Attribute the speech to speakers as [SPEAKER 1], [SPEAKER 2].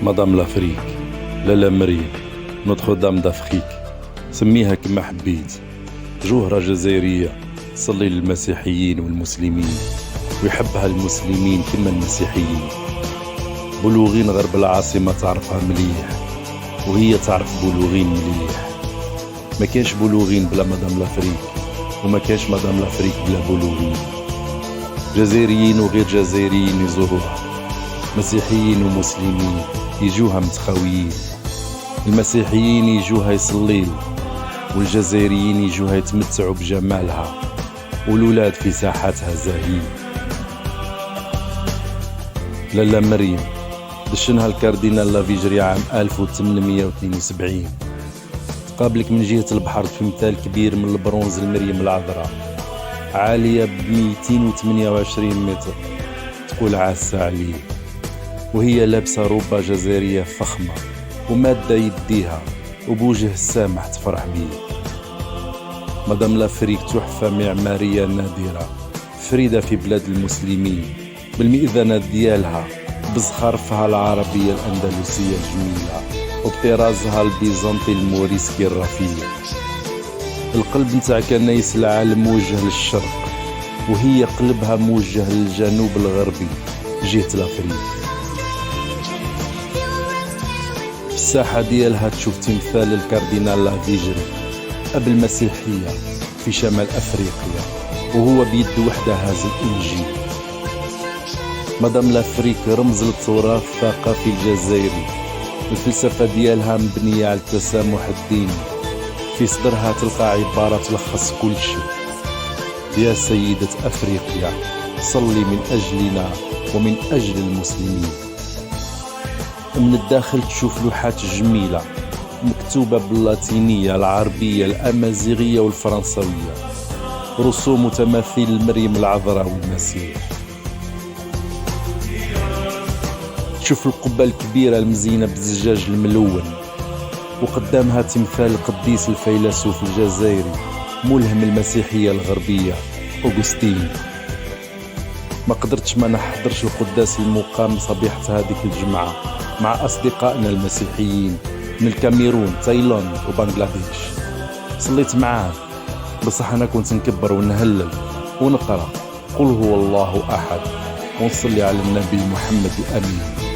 [SPEAKER 1] مدام لافريك، لالا مريم، نوتخ دام دافريك، سميها كما حبيت. جوهرة جزائرية تصلي للمسيحيين والمسلمين ويحبها المسلمين كما المسيحيين. بلوغين غرب العاصمة تعرفها مليح وهي تعرف بلوغين مليح. ما كانش بلوغين بلا مدام لافريك وما كانش مدام لافريك بلا بلوغين. جزائريين وغير جزائريين يزوروها، مسيحيين ومسلمين يجوها متخاويين. المسيحيين يجوها يصليل والجزائريين يجوها يتمتعوا بجمالها والولاد في ساحاتها زاهين. لالا مريم دشنها الكاردينال لافيجري عام 1872. تقابلك من جهة البحر في تمثال كبير من البرونز المريم العذراء عالية ب 228 متر، تقول عاسة عليه وهي لابسة روبة جزائرية فخمة ومادة يديها وبوجه السامح تفرح بيه. مدام لافريك تحفة معمارية نادرة فريدة في بلاد المسلمين بالمئذنة ديالها بزخارفها العربية الأندلسية الجميلة وبطرازها البيزنطي الموريسكي الرفيع. القلب نتاع كنايس العالم موجه للشرق وهي قلبها موجه للجنوب الغربي جهة لافريك. في الساحة ديالها تشوف تمثال الكاردينال لافيجري أب المسيحية في شمال أفريقيا وهو بيد وحده هاز الإنجيل. مدام لافريك رمز للتراث الثقافي الجزائري. الفلسفة ديالها مبنية على التسامح الديني، في صدرها تلقى عبارة تلخص كل شيء: يا سيدة أفريقيا صلي من أجلنا ومن أجل المسلمين. من الداخل تشوف لوحات جميلة مكتوبة باللاتينية العربية الأمازيغية والفرنسوية، رسوم وتماثيل مريم العذراء والمسيح. تشوف القبة الكبيرة المزينة بالزجاج الملون وقدامها تمثال القديس الفيلسوف الجزائري ملهم المسيحية الغربية أوغسطين. ما قدرتش ما نحضرش القداس المقام صبيحة هذيك الجمعة مع أصدقائنا المسيحيين من الكاميرون، تايلاند وبنغلاديش. صليت معاه بصح أنا كنت نكبر ونهلل ونقرأ قل هو الله أحد ونصلي على النبي محمد الأمين.